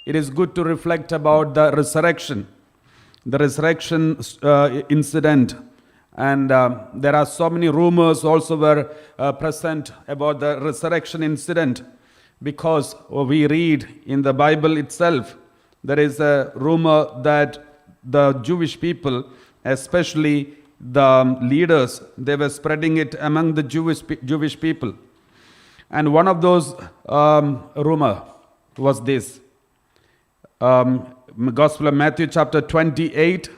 it is good to reflect about the resurrection incident. And there are so many rumors also were present about the resurrection incident, because we read in the Bible itself, there is a rumor that the Jewish people, especially the leaders, they were spreading it among the Jewish people. And one of those rumor was this. Gospel of Matthew chapter 28,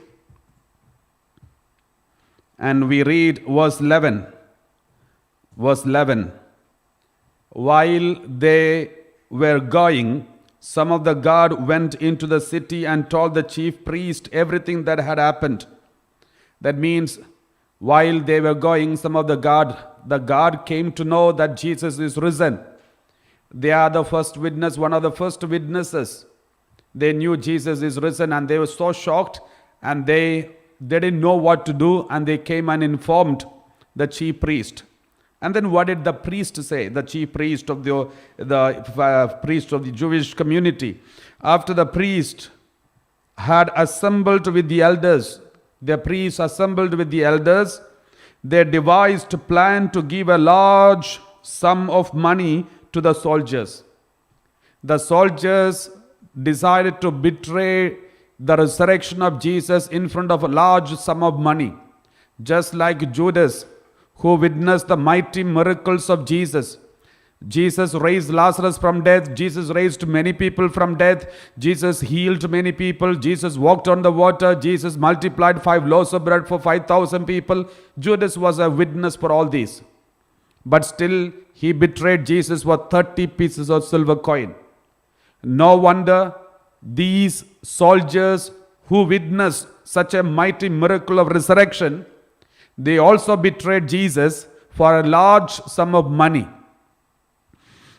and we read verse 11. Verse 11. While they were going, some of the guard went into the city and told the chief priest everything that had happened. That means, while they were going, some of the guard came to know that Jesus is risen. They are the first witness, one of the first witnesses. They knew Jesus is risen, and they were so shocked, and they didn't know what to do, and they came and informed the chief priest. And then what did the priest say? The chief priest of the priest of the Jewish community. After the priest had assembled with the elders, the priests assembled with the elders, they devised a plan to give a large sum of money to the soldiers. The soldiers decided to betray the resurrection of Jesus in front of a large sum of money, just like Judas, who witnessed the mighty miracles of Jesus. Jesus raised Lazarus from death. Jesus raised many people from death. Jesus healed many people. Jesus walked on the water. Jesus multiplied 5 loaves of bread for 5,000 people. Judas was a witness for all these. But still, he betrayed Jesus for 30 pieces of silver coin. No wonder these soldiers who witnessed such a mighty miracle of resurrection, they also betrayed Jesus for a large sum of money.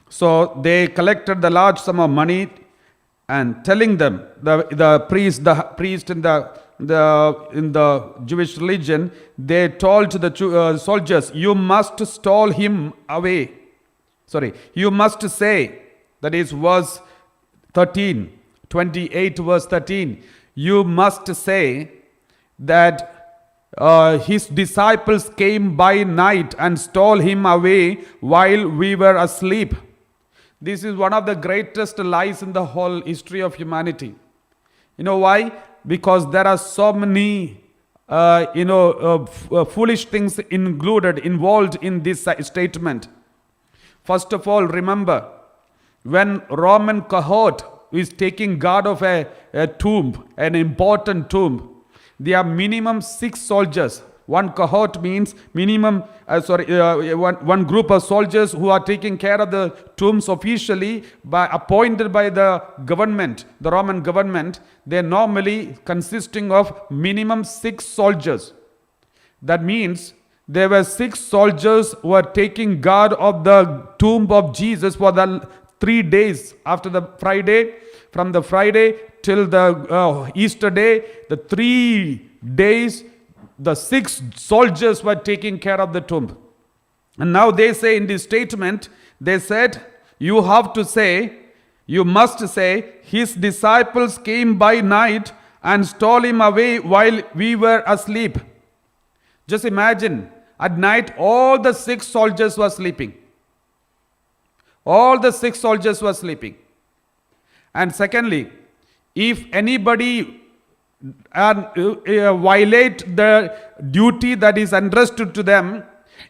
So they collected the large sum of money and telling them, the priest in the Jewish religion, they told to the soldiers, you must stole him away. You must say, that is verse 13, 28 verse 13. You must say that his disciples came by night and stole him away while we were asleep. This is one of the greatest lies in the whole history of humanity. You know why? Because there are so many foolish things involved in this statement. First of all, remember, when Roman cohort is taking guard of a tomb, an important tomb, there are minimum 6 soldiers. One cohort means minimum, one group of soldiers who are taking care of the tombs officially, appointed by the government, the Roman government. They are normally consisting of minimum 6 soldiers. That means there were 6 soldiers who were taking guard of the tomb of Jesus for the 3 days after the Friday. From the Friday till the Easter day, the 3 days, the 6 soldiers were taking care of the tomb. And now they say in this statement, they said, you must say, his disciples came by night and stole him away while we were asleep. Just imagine, at night all the 6 soldiers were sleeping. All the 6 soldiers were sleeping. And secondly, if anybody violate the duty that is entrusted to them,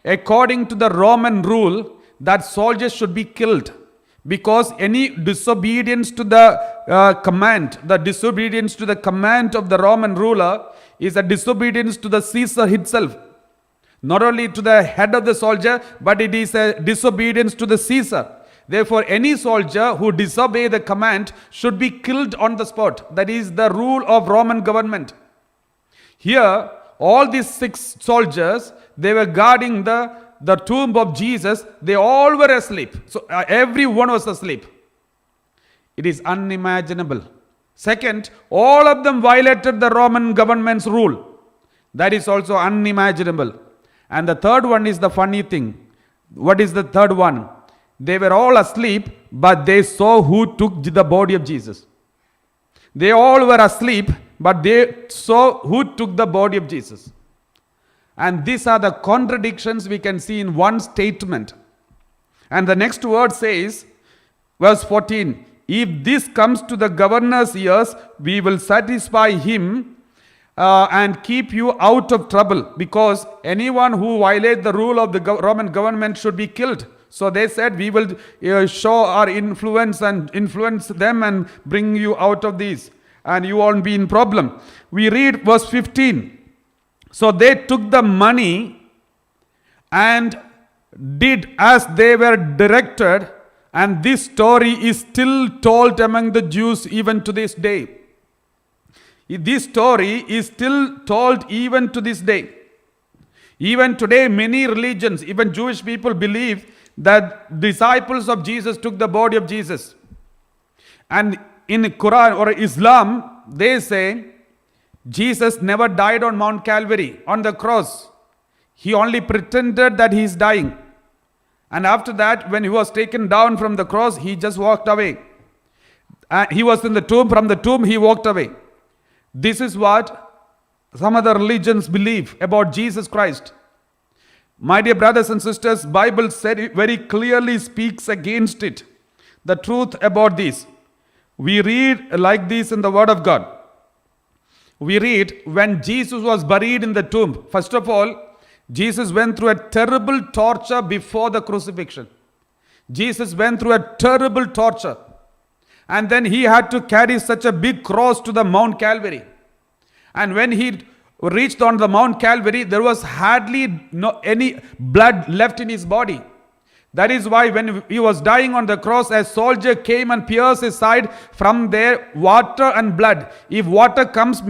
according to the Roman rule, that soldiers should be killed. Because any disobedience to the command of the Roman ruler is a disobedience to the Caesar himself. Not only to the head of the soldier, but it is a disobedience to the Caesar. Therefore, any soldier who disobey the command should be killed on the spot. That is the rule of Roman government. Here, all these 6 soldiers, they were guarding the tomb of Jesus. They all were asleep. So everyone was asleep. It is unimaginable. Second, all of them violated the Roman government's rule. That is also unimaginable. And the third one is the funny thing. What is the third one? They were all asleep, but they saw who took the body of Jesus. They all were asleep, but they saw who took the body of Jesus. And these are the contradictions we can see in one statement. And the next word says, verse 14, if this comes to the governor's ears, we will satisfy him and keep you out of trouble, because anyone who violates the rule of the Roman government should be killed. So they said, we will show our influence and influence them and bring you out of these, and you won't be in problem. We read verse 15. So they took the money and did as they were directed, and this story is still told among the Jews even to this day. This story is still told even to this day. Even today, many religions, even Jewish people, believe that disciples of Jesus took the body of Jesus. And in Quran or Islam, they say Jesus never died on Mount Calvary, on the cross. He only pretended that he is dying. And after that, when he was taken down from the cross, he just walked away. He was in the tomb. From the tomb, he walked away. This is what some other religions believe about Jesus Christ. My dear brothers and sisters, Bible said it very clearly, speaks against it. The truth about this. We read like this in the Word of God. We read, when Jesus was buried in the tomb, first of all, Jesus went through a terrible torture before the crucifixion. Jesus went through a terrible torture. And then he had to carry such a big cross to the Mount Calvary. And when he reached on the Mount Calvary, there was hardly any blood left in his body. That is why when he was dying on the cross, a soldier came and pierced his side. From there, water and blood. If water comes,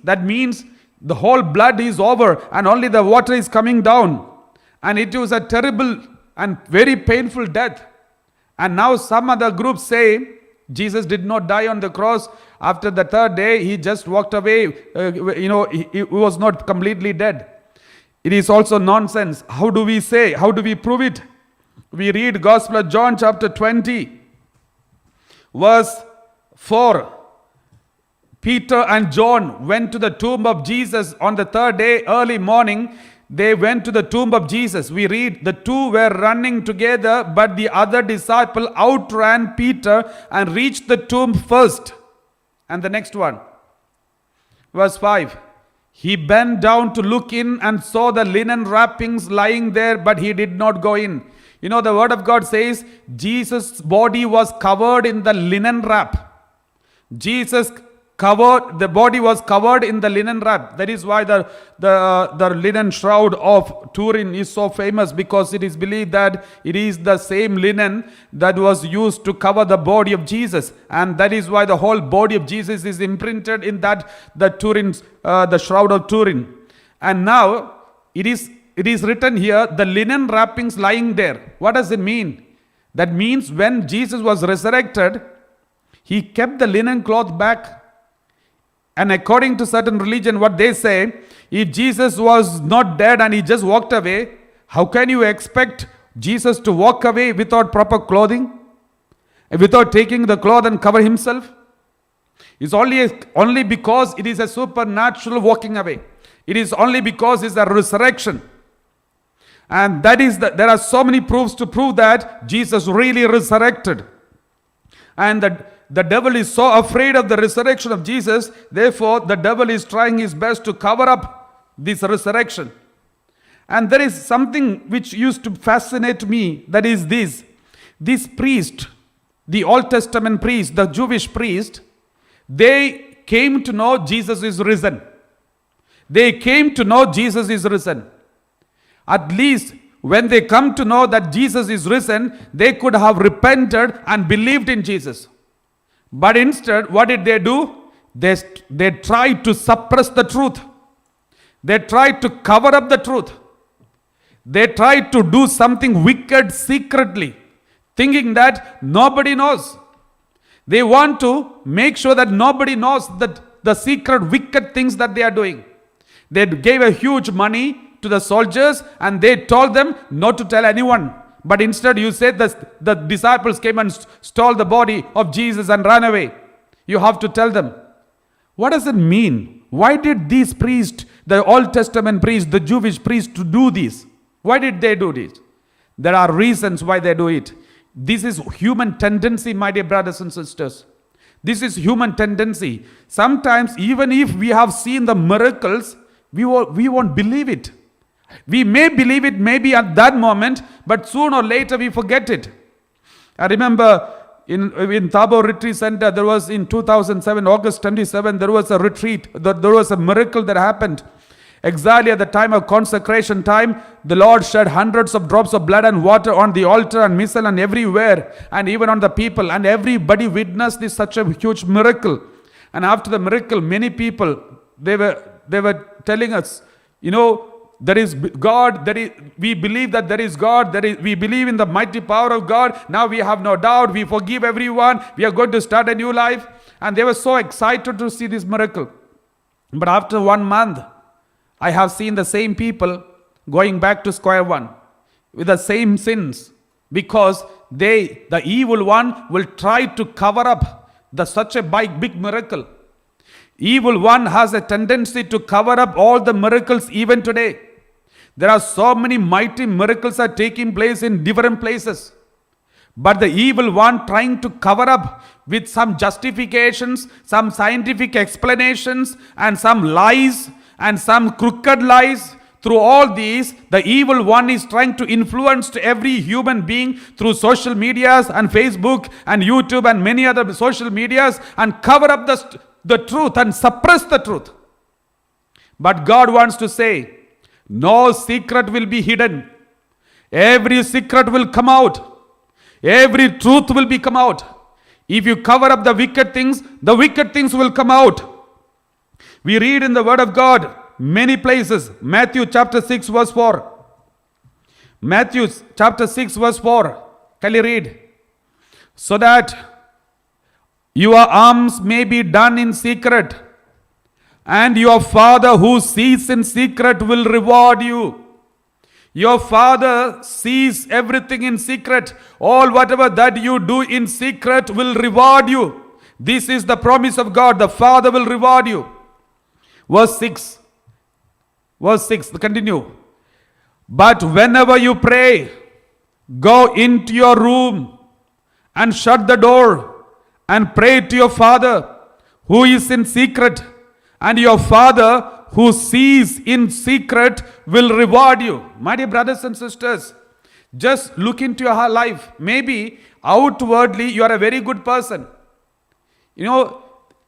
that means the whole blood is over and only the water is coming down. And it was a terrible and very painful death. And now some other groups say Jesus did not die on the cross. After the third day, he just walked away. He was not completely dead. It is also nonsense. How do we say? How do we prove it? We read Gospel of John chapter 20, verse 4. Peter and John went to the tomb of Jesus on the third day, early morning. They went to the tomb of Jesus. We read, the two were running together, but the other disciple outran Peter and reached the tomb first. And the next one, verse 5. He bent down to look in and saw the linen wrappings lying there, but he did not go in. You know, the Word of God says Jesus' body was covered in the linen wrap. The body was covered in the linen wrap. That is why the linen shroud of Turin is so famous, because it is believed that it is the same linen that was used to cover the body of Jesus. And that is why the whole body of Jesus is imprinted in that, the shroud of Turin. And now it is written here, the linen wrappings lying there. What does it mean? That means when Jesus was resurrected, he kept the linen cloth back. And according to certain religion, what they say, if Jesus was not dead and he just walked away, how can you expect Jesus to walk away without proper clothing? Without taking the cloth and cover himself? It's only because it is a supernatural walking away. It is only because it's a resurrection. And there are so many proofs to prove that Jesus really resurrected. And the devil is so afraid of the resurrection of Jesus, therefore the devil is trying his best to cover up this resurrection. And there is something which used to fascinate me, that is this. This priest, the Old Testament priest, the Jewish priest, they came to know Jesus is risen. They came to know Jesus is risen. At least when they come to know that Jesus is risen, they could have repented and believed in Jesus. But instead, what did they do? They tried to suppress the truth. They tried to cover up the truth. They tried to do something wicked secretly, thinking that nobody knows. They want to make sure that nobody knows that the secret wicked things that they are doing. They gave a huge money to the soldiers and they told them not to tell anyone. But instead you said the disciples came and stole the body of Jesus and ran away. You have to tell them. What does it mean? Why did these priests, the Old Testament priests, the Jewish priests, to do this? Why did they do this? There are reasons why they do it. This is human tendency, my dear brothers and sisters. This is human tendency. Sometimes, even if we have seen the miracles, we won't believe it. We may believe it maybe at that moment, but sooner or later we forget it. I remember in Tabor Retreat Center, there was in 2007, August 27, there was a retreat. There was a miracle that happened. Exactly at the time of consecration time, the Lord shed hundreds of drops of blood and water on the altar and missal and everywhere, and even on the people, and everybody witnessed this such a huge miracle. And after the miracle, many people, they were telling us, there is God, we believe that there is God, we believe in the mighty power of God. Now we have no doubt, we forgive everyone, we are going to start a new life. And they were so excited to see this miracle. But after 1 month, I have seen the same people going back to square one with the same sins, because the evil one will try to cover up such a big miracle. Evil one has a tendency to cover up all the miracles even today. There are so many mighty miracles are taking place in different places. But the evil one trying to cover up with some justifications, some scientific explanations, and some lies, and some crooked lies. Through all these, the evil one is trying to influence every human being through social medias and Facebook and YouTube and many other social medias, and cover up the truth and suppress the truth. But God wants to say, no secret will be hidden. Every secret will come out. Every truth will come out. If you cover up the wicked things will come out. We read in the Word of God many places. Matthew chapter 6 verse 4. Matthew chapter 6 verse 4. Can you read? So that your alms may be done in secret, and your Father who sees in secret will reward you. Your Father sees everything in secret. All whatever that you do in secret will reward you. This is the promise of God. The Father will reward you. Verse 6. Continue. But whenever you pray, go into your room and shut the door and pray to your Father who is in secret, and your Father who sees in secret will reward you. My dear brothers and sisters, just look into your life. Maybe outwardly you are a very good person.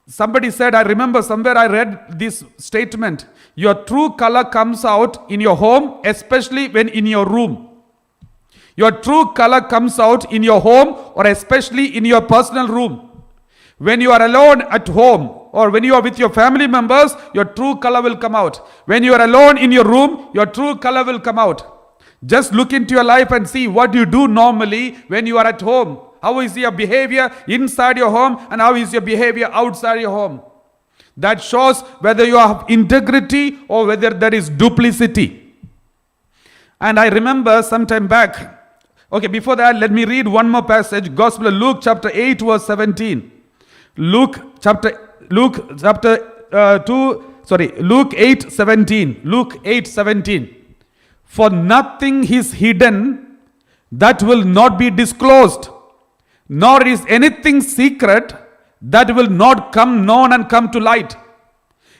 Somebody said, I remember somewhere I read this statement, your true color comes out in your home, especially when in your room. Your true color comes out in your home, or especially in your personal room. When you are alone at home, or when you are with your family members, your true color will come out. When you are alone in your room, your true color will come out. Just look into your life and see what you do normally when you are at home. How is your behavior inside your home, and how is your behavior outside your home? That shows whether you have integrity or whether there is duplicity. And I remember some time back. Okay, before that, let me read one more passage. Gospel of Luke chapter 8 verse 17. Luke 8:17. For nothing is hidden that will not be disclosed, nor is anything secret that will not come known and come to light.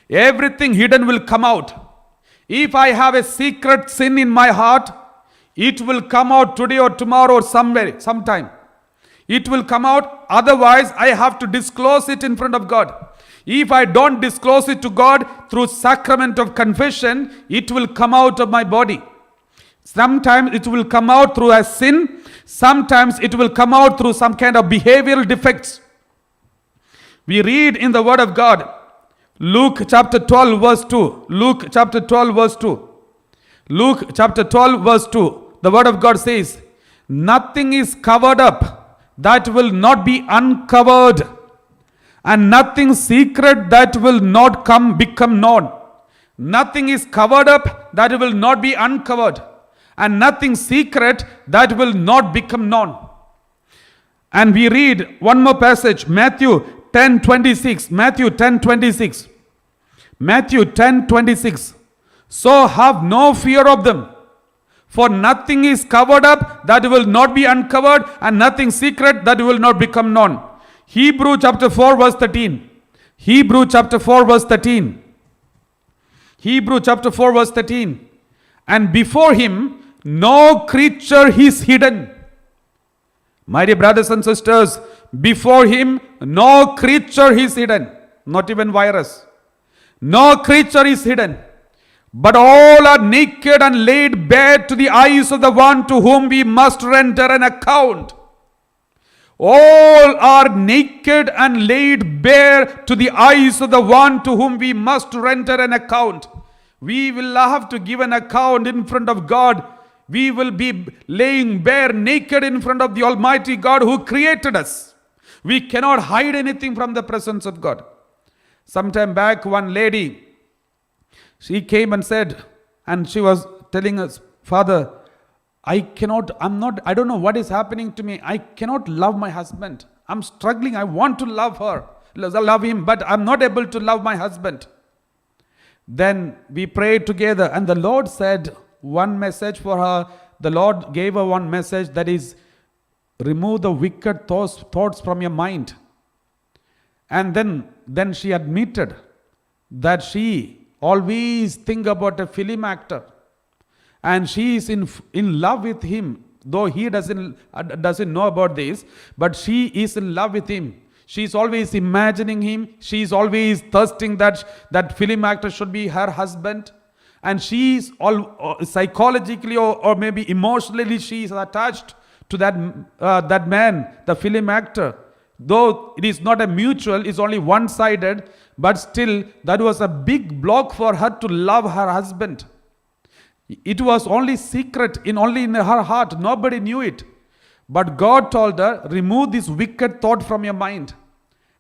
Everything hidden will come out. If I have a secret sin in my heart, it will come out today or tomorrow or sometime. It will come out. Otherwise, I have to disclose it in front of God. If I don't disclose it to God through sacrament of confession, it will come out of my body. Sometimes it will come out through a sin. Sometimes it will come out through some kind of behavioral defects. We read in the Word of God, Luke chapter 12 verse 2. Luke chapter 12 verse 2. Luke chapter 12 verse 2. The Word of God says, nothing is covered up that will not be uncovered, and nothing secret that will not become known. Nothing is covered up that will not be uncovered, and nothing secret that will not become known. And we read one more passage, Matthew 10:26. Matthew 10:26. Matthew 10:26. So have no fear of them. For nothing is covered up that will not be uncovered, and nothing secret that will not become known. Hebrew chapter 4 verse 13. Hebrew chapter 4 verse 13. Hebrew chapter 4 verse 13. And before him no creature is hidden. My dear brothers and sisters, before him no creature is hidden. Not even virus. No creature is hidden. But all are naked and laid bare to the eyes of the one to whom we must render an account. All are naked and laid bare to the eyes of the one to whom we must render an account. We will have to give an account in front of God. We will be laying bare naked in front of the Almighty God who created us. We cannot hide anything from the presence of God. Sometime back, one lady, she came and said, and she was telling us, Father, I don't know what is happening to me. I cannot love my husband. I'm struggling. I want to love him, but I'm not able to love my husband. Then we prayed together, and the Lord said one message for her. The Lord gave her one message, that is, remove the wicked thoughts from your mind. And then she admitted that she always think about a film actor, and she is in love with him, though he doesn't know about this, but she is in love with him. She is always imagining him. She is always thirsting that film actor should be her husband, and she is all psychologically or maybe emotionally she is attached to that man, the film actor. Though it is not a mutual, it's only one-sided, but still that was a big block for her to love her husband. It was only secret only in her heart. Nobody knew it. But God told her, remove this wicked thought from your mind.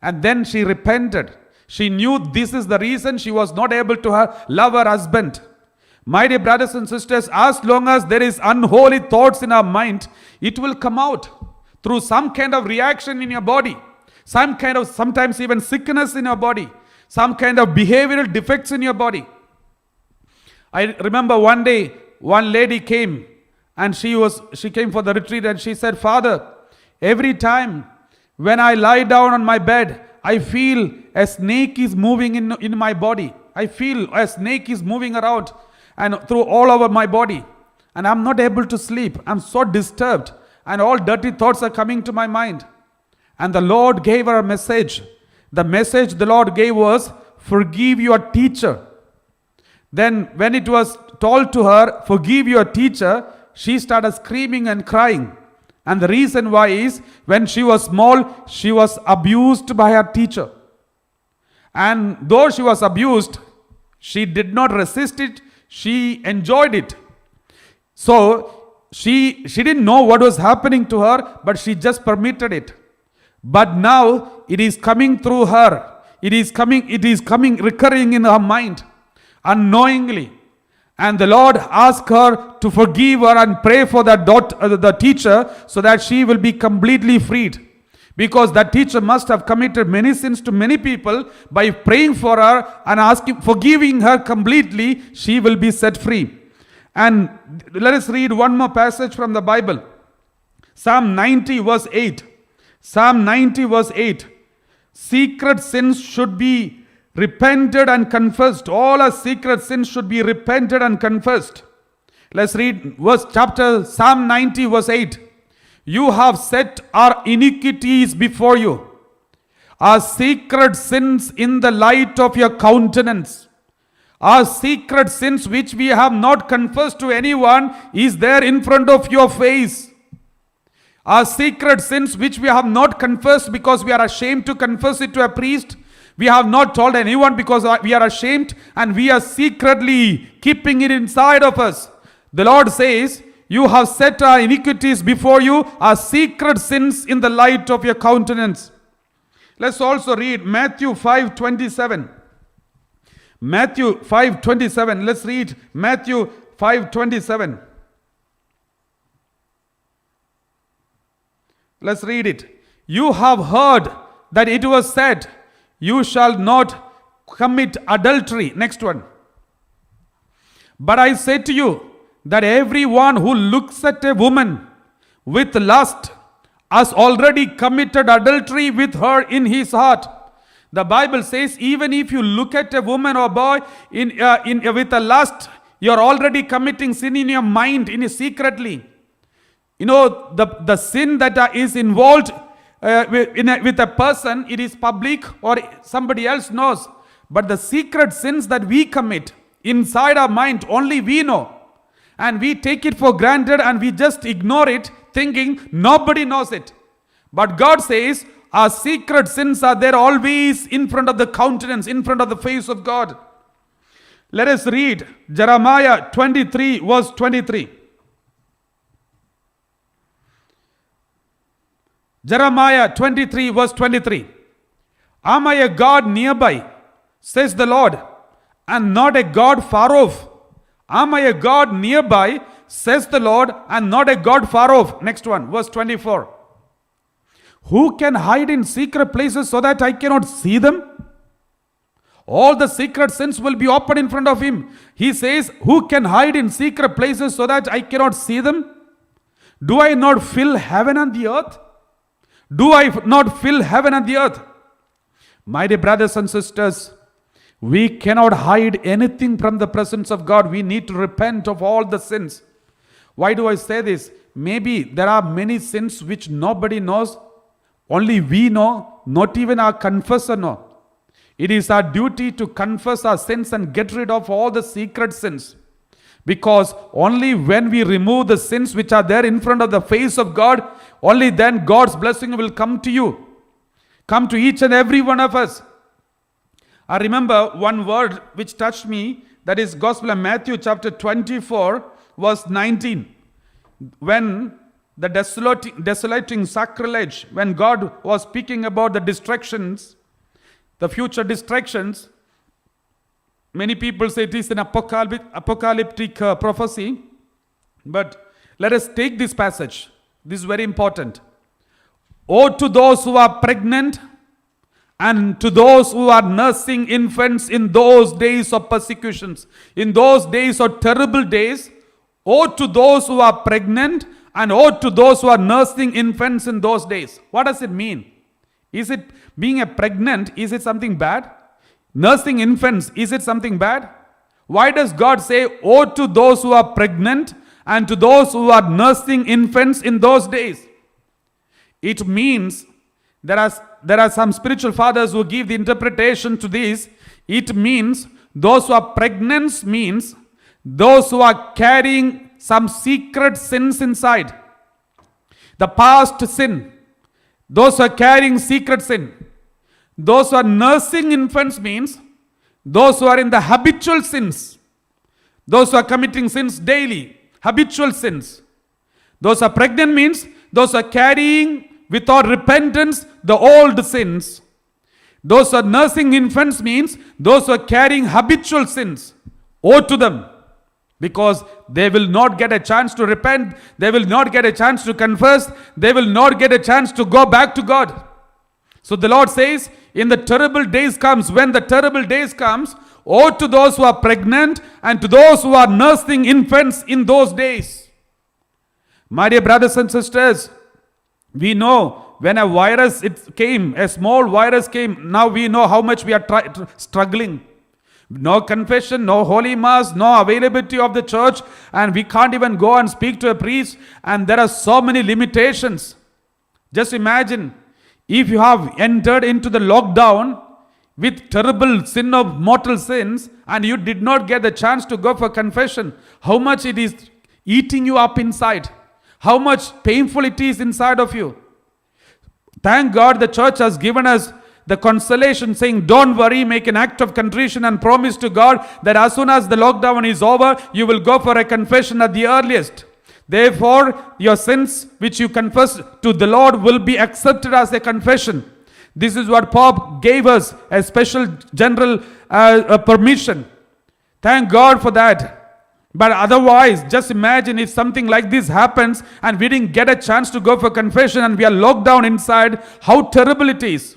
And then she repented. She knew this is the reason she was not able to love her husband. My dear brothers and sisters, as long as there is unholy thoughts in our mind, it will come out through some kind of reaction in your body, sometimes even sickness in your body, some kind of behavioral defects in your body. I remember one day, one lady came, and she came for the retreat, and she said, Father, every time when I lie down on my bed, I feel a snake is moving in my body. I feel a snake is moving around and through all over my body, and I'm not able to sleep. I'm so disturbed, and all dirty thoughts are coming to my mind. And the Lord gave her a message. The message the Lord gave was, forgive your teacher. Then when it was told to her, forgive your teacher, she started screaming and crying. And the reason why is, when she was small, she was abused by her teacher. And though she was abused, she did not resist it. She enjoyed it. So she didn't know what was happening to her, but she just permitted it. But now it is coming through her. It is coming recurring in her mind unknowingly. And the Lord asked her to forgive her and pray for the teacher, so that she will be completely freed. Because that teacher must have committed many sins to many people. By praying for her and forgiving her completely, she will be set free. And let us read one more passage from the Bible. Psalm 90 verse 8. Psalm 90 verse 8. Secret sins should be repented and confessed. All our secret sins should be repented and confessed. Let's read Psalm 90 verse 8. You have set our iniquities before you, our secret sins in the light of your countenance. Our secret sins which we have not confessed to anyone is there in front of your face. Our secret sins which we have not confessed because we are ashamed to confess it to a priest. We have not told anyone because we are ashamed, and we are secretly keeping it inside of us. The Lord says, you have set our iniquities before you, our secret sins in the light of your countenance. Let's also read Matthew 5:27. Matthew 5:27. Let's read Matthew 5:27. Let's read it. You have heard that it was said, you shall not commit adultery. Next one. But I say to you that everyone who looks at a woman with lust has already committed adultery with her in his heart. The Bible says even if you look at a woman or boy with a lust, you're already committing sin in your mind, secretly. You know, the sin that is involved with a person, it is public or somebody else knows. But the secret sins that we commit inside our mind, only we know. And we take it for granted and we just ignore it, thinking nobody knows it. But God says our secret sins are there always in front of the countenance, in front of the face of God. Let us read Jeremiah 23 verse 23. Jeremiah 23 verse 23. Am I a God nearby, says the Lord, and not a God far off? Am I a God nearby, says the Lord, and not a God far off? Next one, verse 24. Who can hide in secret places so that I cannot see them? All the secret sins will be open in front of him. He says, who can hide in secret places so that I cannot see them? Do I not fill heaven and the earth? Do I not fill heaven and the earth? My dear brothers and sisters, we cannot hide anything from the presence of God. We need to repent of all the sins. Why do I say this? Maybe there are many sins which nobody knows. Only we know, not even our confessor know. It is our duty to confess our sins and get rid of all the secret sins. Because only when we remove the sins which are there in front of the face of God, only then God's blessing will come to you. Come to each and every one of us. I remember one word which touched me, that is Gospel of Matthew chapter 24 verse 19. When the desolating sacrilege, when God was speaking about the distractions, the future distractions, many people say it is an apocalyptic prophecy. But let us take this passage. This is very important. Woe to those who are pregnant and to those who are nursing infants in those days of persecutions. In those days of terrible days, woe to those who are pregnant and woe to those who are nursing infants in those days. What does it mean? Is it being a pregnant, is it something bad? Nursing infants, is it something bad? Why does God say, woe to those who are pregnant and to those who are nursing infants in those days? It means there are some spiritual fathers who give the interpretation to this. It means those who are pregnant means those who are carrying some secret sins inside. The past sin. Those who are carrying secret sin. Those who are nursing infants means those who are in the habitual sins. Those who are committing sins daily. Habitual sins. Those who are pregnant means those who are carrying without repentance the old sins. Those who are nursing infants means those who are carrying habitual sins. Woe to them, because they will not get a chance to repent. They will not get a chance to confess. They will not get a chance to go back to God. So the Lord says, in the terrible days comes, when the terrible days comes, woe to those who are pregnant and to those who are nursing infants in those days. My dear brothers and sisters, we know when a virus came, a small virus came, now we know how much we are struggling. No confession, no holy mass, no availability of the church, and we can't even go and speak to a priest, and there are so many limitations. Just imagine, if you have entered into the lockdown with terrible sin of mortal sins, and you did not get the chance to go for confession, how much it is eating you up inside. How much painful it is inside of you. Thank God the church has given us the consolation saying, don't worry, make an act of contrition and promise to God that as soon as the lockdown is over, you will go for a confession at the earliest. Therefore, your sins which you confess to the Lord will be accepted as a confession. This is what Pope gave us, a special general permission. Thank God for that. But otherwise, just imagine if something like this happens and we didn't get a chance to go for confession and we are locked down inside, how terrible it is.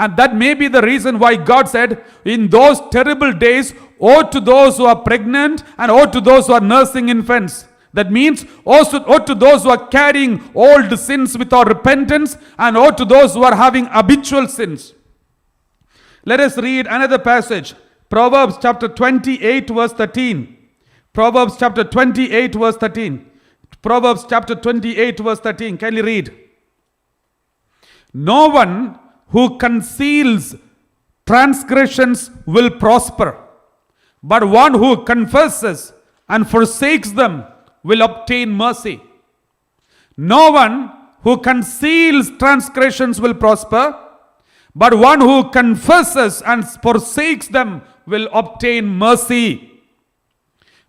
And that may be the reason why God said, in those terrible days, woe to those who are pregnant and woe to those who are nursing infants. That means also woe to those who are carrying old sins without repentance, and woe to those who are having habitual sins. Let us read another passage. Proverbs chapter 28 verse 13. Proverbs chapter 28 verse 13. Proverbs chapter 28 verse 13. Can you read? No one who conceals transgressions will prosper, but one who confesses and forsakes them will obtain mercy. No one who conceals transgressions will prosper, but one who confesses and forsakes them will obtain mercy.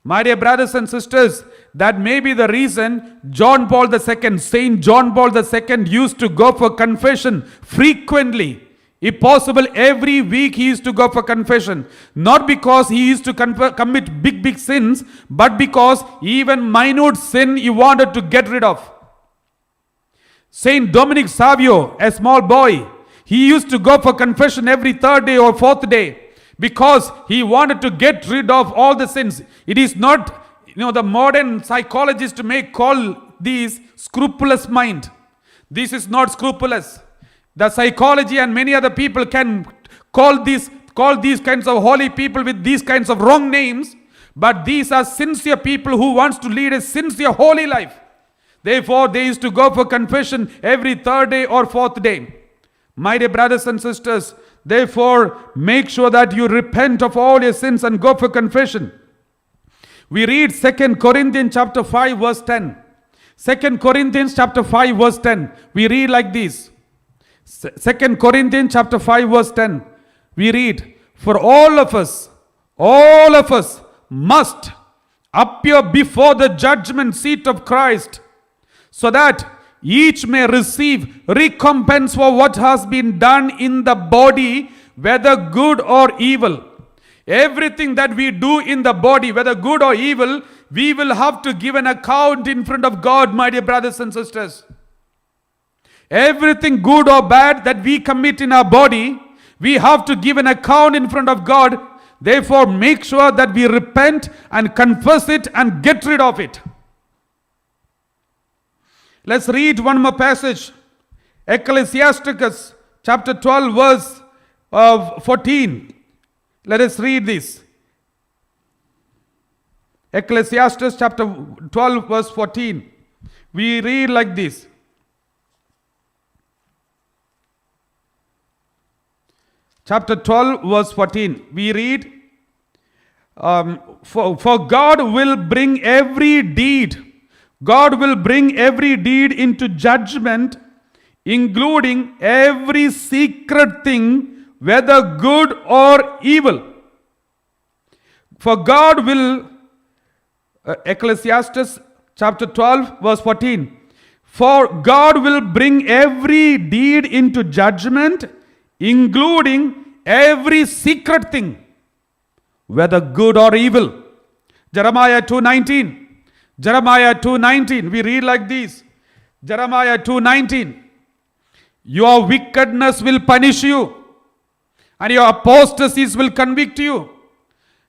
My dear brothers and sisters, that may be the reason John Paul II, Saint John Paul II used to go for confession frequently. If possible, every week he used to go for confession. Not because he used to commit big sins, but because even minute sin he wanted to get rid of. Saint Dominic Savio, a small boy, he used to go for confession every third day or fourth day because he wanted to get rid of all the sins. It is not, the modern psychologists may call these scrupulous mind. This is not scrupulous. The psychology and many other people can call these kinds of holy people with these kinds of wrong names, but these are sincere people who wants to lead a sincere holy life. Therefore, they used to go for confession every third day or fourth day. My dear brothers and sisters, therefore, make sure that you repent of all your sins and go for confession. We read 2 Corinthians chapter 5 verse 10. 2 Corinthians chapter 5 verse 10. We read like this. 2 Corinthians chapter 5 verse 10. We read, for all of us must appear before the judgment seat of Christ, so that each may receive recompense for what has been done in the body, whether good or evil. Everything that we do in the body, whether good or evil, we will have to give an account in front of God, my dear brothers and sisters. Everything good or bad that we commit in our body, we have to give an account in front of God. Therefore, make sure that we repent and confess it and get rid of it. Let's read one more passage. Ecclesiasticus chapter 12 verse 14. Let us read this. Ecclesiastes chapter 12 verse 14. We read like this. Chapter 12 verse 14. We read, for God will bring every deed into judgment, including every secret thing, whether good or evil. For God will, Ecclesiastes chapter 12 verse 14. For God will bring every deed into judgment, including every secret thing, whether good or evil. Jeremiah 2:19. Jeremiah 2:19. We read like this. Jeremiah 2:19. Your wickedness will punish you, and your apostasies will convict you.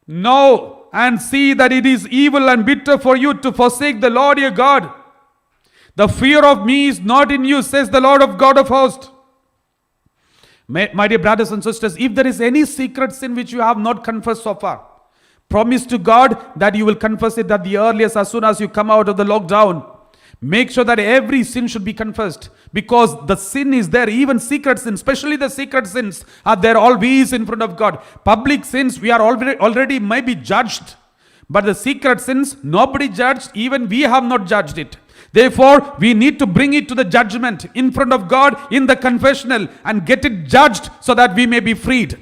Know and see that it is evil and bitter for you to forsake the Lord your God. The fear of me is not in you, says the Lord of God of hosts. My dear brothers and sisters, if there is any secret sin which you have not confessed so far, promise to God that you will confess it at the earliest as soon as you come out of the lockdown. Make sure that every sin should be confessed, because the sin is there, even secret sins, especially the secret sins are there always in front of God. Public sins, we are already maybe judged, but the secret sins, nobody judged, even we have not judged it. Therefore, we need to bring it to the judgment in front of God in the confessional and get it judged so that we may be freed.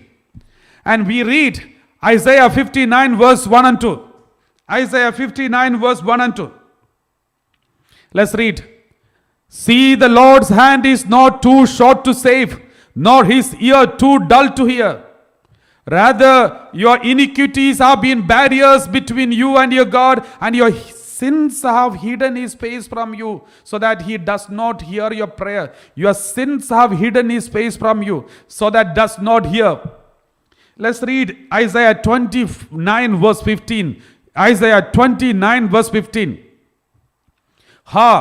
And we read Isaiah 59 verse 1 and 2. Isaiah 59 verse 1 and 2. Let's read. See, the Lord's hand is not too short to save, nor his ear too dull to hear. Rather, your iniquities have been barriers between you and your God, and your sins have hidden his face from you so that he does not hear your prayer. Your sins have hidden his face from you so that does not hear. Let's read Isaiah 29 verse 15. Isaiah 29 verse 15. Ha,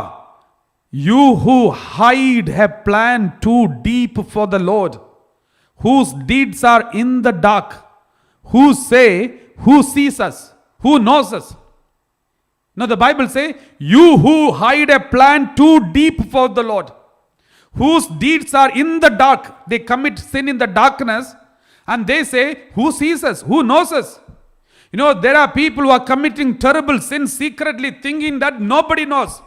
you who hide have planned too deep for the Lord, whose deeds are in the dark, who say, who sees us, who knows us. Now the Bible says, you who hide a plan too deep for the Lord, whose deeds are in the dark. They commit sin in the darkness and they say, who sees us, who knows us. You know, there are people who are committing terrible sins secretly thinking that nobody knows.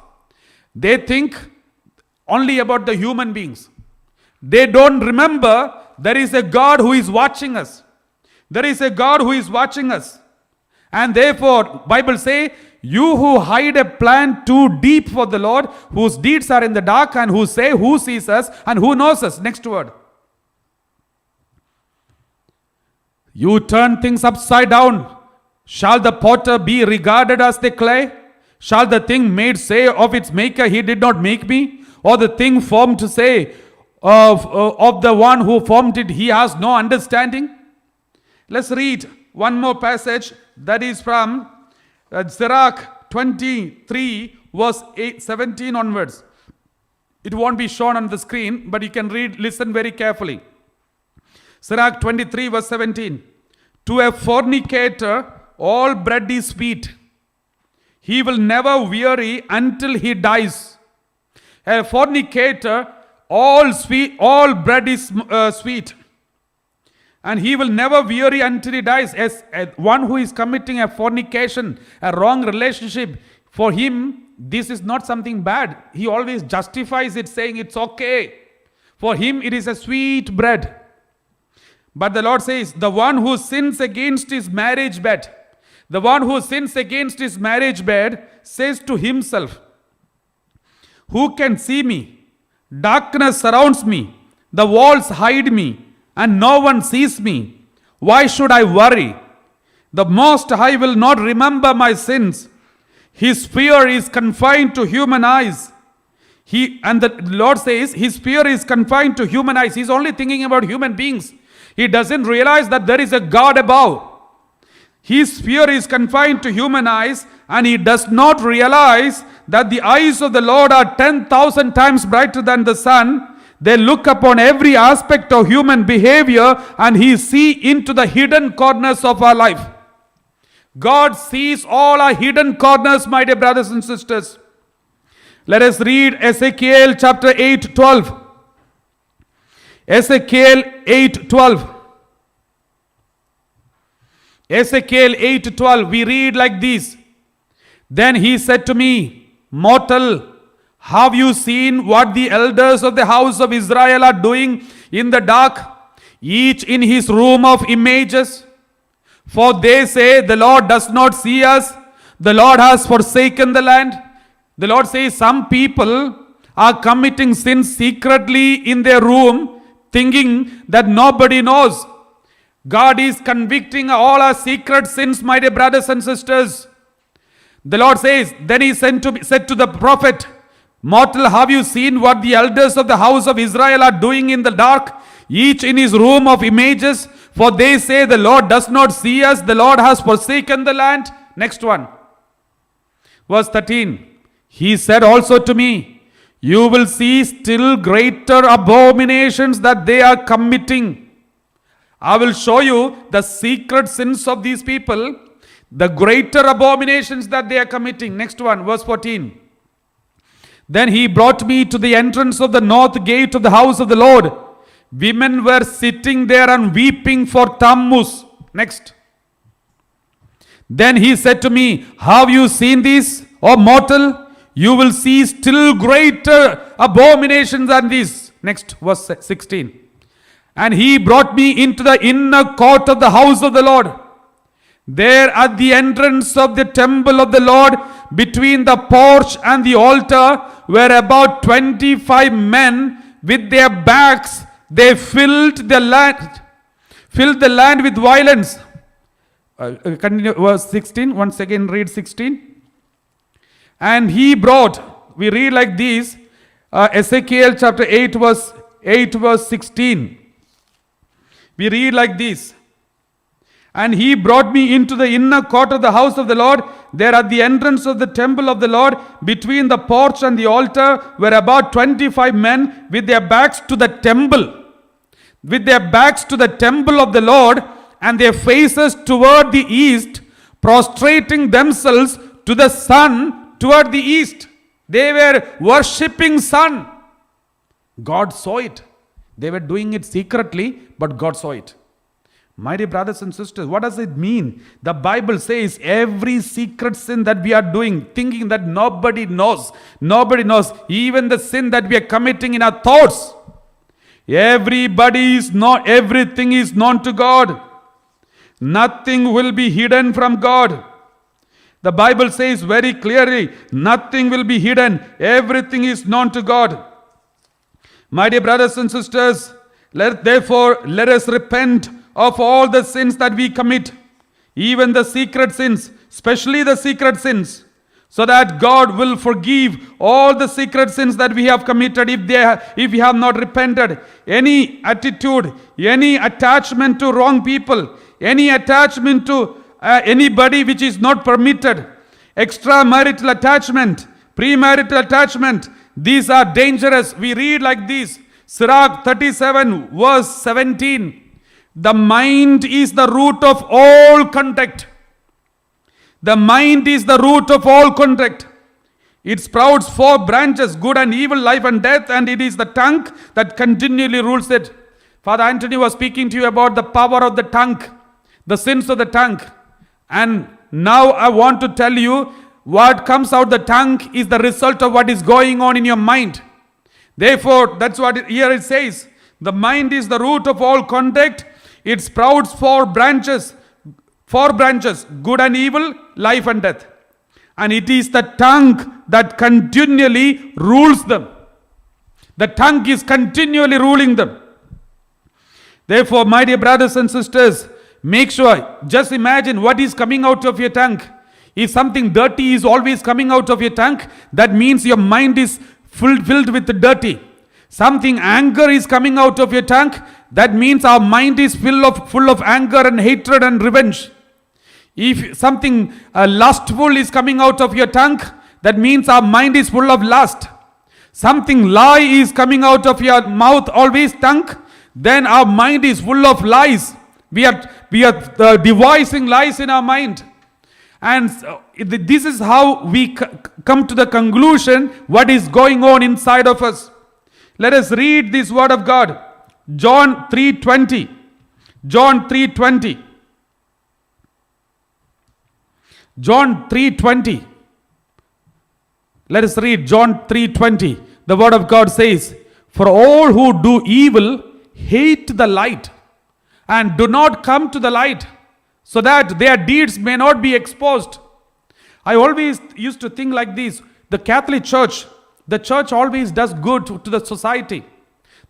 They think only about the human beings. They don't remember there is a God who is watching us. There is a God who is watching us. And therefore, Bible say, you who hide a plan too deep for the Lord, whose deeds are in the dark, and who say, who sees us and who knows us. Next word. You turn things upside down. Shall the potter be regarded as the clay? Shall the thing made say of its maker, he did not make me? Or the thing formed to say of the one who formed it, he has no understanding? Let's read one more passage that is from Sirach 23 verse 17 onwards. It won't be shown on the screen, but you can listen very carefully. Sirach 23 verse 17. To a fornicator, all bread is sweet. He will never weary until he dies. A fornicator, all bread is sweet. And he will never weary until he dies. As one who is committing a fornication, a wrong relationship, for him, this is not something bad. He always justifies it, saying it's okay. For him, it is a sweet bread. But the Lord says, the one who sins against his marriage bed, the one who sins against his marriage bed says to himself, who can see me? Darkness surrounds me. The walls hide me, and no one sees me. Why should I worry? The Most High will not remember my sins. His fear is confined to human eyes. And the Lord says, his fear is confined to human eyes. He's only thinking about human beings. He doesn't realize that there is a God above. His fear is confined to human eyes, and he does not realize that the eyes of the Lord are 10,000 times brighter than the sun. They look upon every aspect of human behavior, and he sees into the hidden corners of our life. God sees all our hidden corners, my dear brothers and sisters. Let us read Ezekiel chapter 8:12. Ezekiel 8:12. Ezekiel 8:12, we read like this. Then he said to me, mortal, have you seen what the elders of the house of Israel are doing in the dark, each in his room of images? For they say, the Lord does not see us. The Lord has forsaken the land. The Lord says some people are committing sins secretly in their room, thinking that nobody knows. God is convicting all our secret sins, my dear brothers and sisters. The Lord says, then he said to the prophet, mortal, have you seen what the elders of the house of Israel are doing in the dark, each in his room of images? For they say, the Lord does not see us, the Lord has forsaken the land. Next one. Verse 13. He said also to me, you will see still greater abominations that they are committing. I will show you the secret sins of these people, the greater abominations that they are committing. Next one, verse 14. Then he brought me to the entrance of the north gate of the house of the Lord. Women were sitting there and weeping for Tammuz. Next. Then he said to me, have you seen this, O mortal? You will see still greater abominations than these. Next, verse 16. And he brought me into the inner court of the house of the Lord. There at the entrance of the temple of the Lord, between the porch and the altar, were about 25 men with their backs. They filled the land with violence. Continue verse 16. Once again read 16. And he brought, we read like this, Ezekiel chapter 8 verse 16. We read like this. And he brought me into the inner court of the house of the Lord. There at the entrance of the temple of the Lord, between the porch and the altar, were about 25 men with their backs to the temple. With their backs to the temple of the Lord and their faces toward the east, prostrating themselves to the sun toward the east. They were worshipping sun. God saw it. They were doing it secretly, but God saw it. My dear brothers and sisters, what does it mean? The Bible says every secret sin that we are doing, thinking that nobody knows, even the sin that we are committing in our thoughts. Everything is known to God. Nothing will be hidden from God. The Bible says very clearly, nothing will be hidden. Everything is known to God. My dear brothers and sisters, therefore let us repent of all the sins that we commit, even the secret sins, especially the secret sins, so that God will forgive all the secret sins that we have committed if we have not repented. Any attitude, any attachment to wrong people, any attachment to anybody which is not permitted, extramarital attachment, premarital attachment, these are dangerous. We read like this, Sirach 37 verse 17. The mind is the root of all conduct. The mind is the root of all conduct. It sprouts 4 branches, good and evil, life and death, and it is the tongue that continually rules it. Father Anthony was speaking to you about the power of the tongue, the sins of the tongue. And now I want to tell you, what comes out the tongue is the result of what is going on in your mind. Therefore, that's what here it says. The mind is the root of all conduct. It sprouts 4 branches, good and evil, life and death. And it is the tongue that continually rules them. The tongue is continually ruling them. Therefore, my dear brothers and sisters, make sure, just imagine what is coming out of your tongue. If something dirty is always coming out of your tongue, that means your mind is filled with dirty. Something anger is coming out of your tongue, that means our mind is full of anger and hatred and revenge. If something lustful is coming out of your tongue, that means our mind is full of lust. Something lie is coming out of your mouth, always tongue, then our mind is full of lies. We are devising lies in our mind. And this is how we come to the conclusion what is going on inside of us. Let us read this word of God. John 3:20. John 3:20. John 3:20. Let us read John 3:20. The word of God says, "For all who do evil hate the light and do not come to the light, so that their deeds may not be exposed." I always used to think like this. The Catholic Church, the church always does good to the society.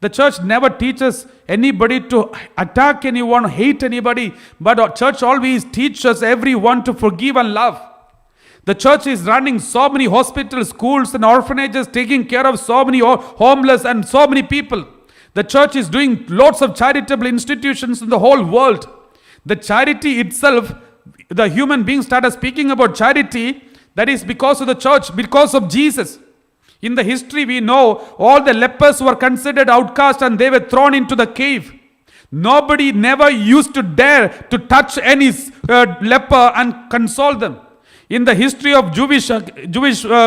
The church never teaches anybody to attack anyone, hate anybody, but our church always teaches everyone to forgive and love. The church is running so many hospitals, schools and orphanages, taking care of so many homeless and so many people. The church is doing lots of charitable institutions in the whole world. The charity itself, the human beings started speaking about charity, that is because of the church, because of Jesus. In the history we know all the lepers were considered outcast and they were thrown into the cave. Nobody never used to dare to touch any leper and console them. In the history of Jewish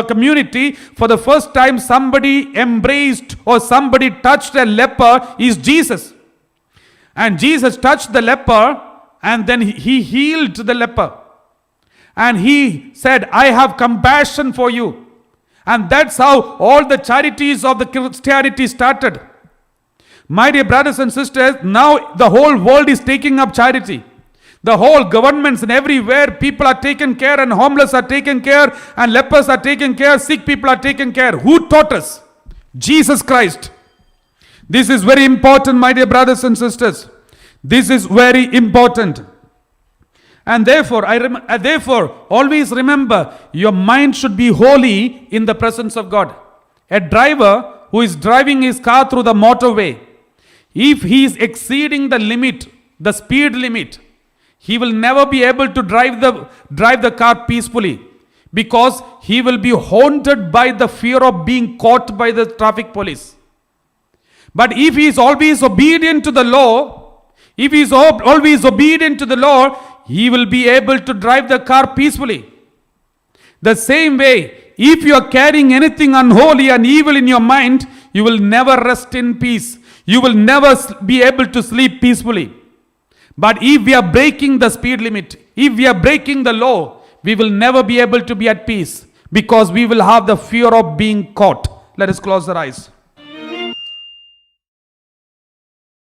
community, for the first time somebody embraced or somebody touched a leper is Jesus. And Jesus touched the leper and then he healed the leper. And he said, "I have compassion for you." And that's how all the charities of the Christianity started. My dear brothers and sisters, now the whole world is taking up charity. The whole governments and everywhere people are taken care, and homeless are taken care, and lepers are taken care, sick people are taken care. Who taught us? Jesus Christ. This is very important, my dear brothers and sisters. This is very important. And therefore, always remember, your mind should be holy in the presence of God. A driver who is driving his car through the motorway, if he is exceeding the limit, the speed limit, he will never be able to drive the car peacefully, because he will be haunted by the fear of being caught by the traffic police. But if he is always obedient to the law, he will be able to drive the car peacefully. The same way, if you are carrying anything unholy and evil in your mind, you will never rest in peace. You will never be able to sleep peacefully. But if we are breaking the speed limit, if we are breaking the law, we will never be able to be at peace, because we will have the fear of being caught. Let us close our eyes.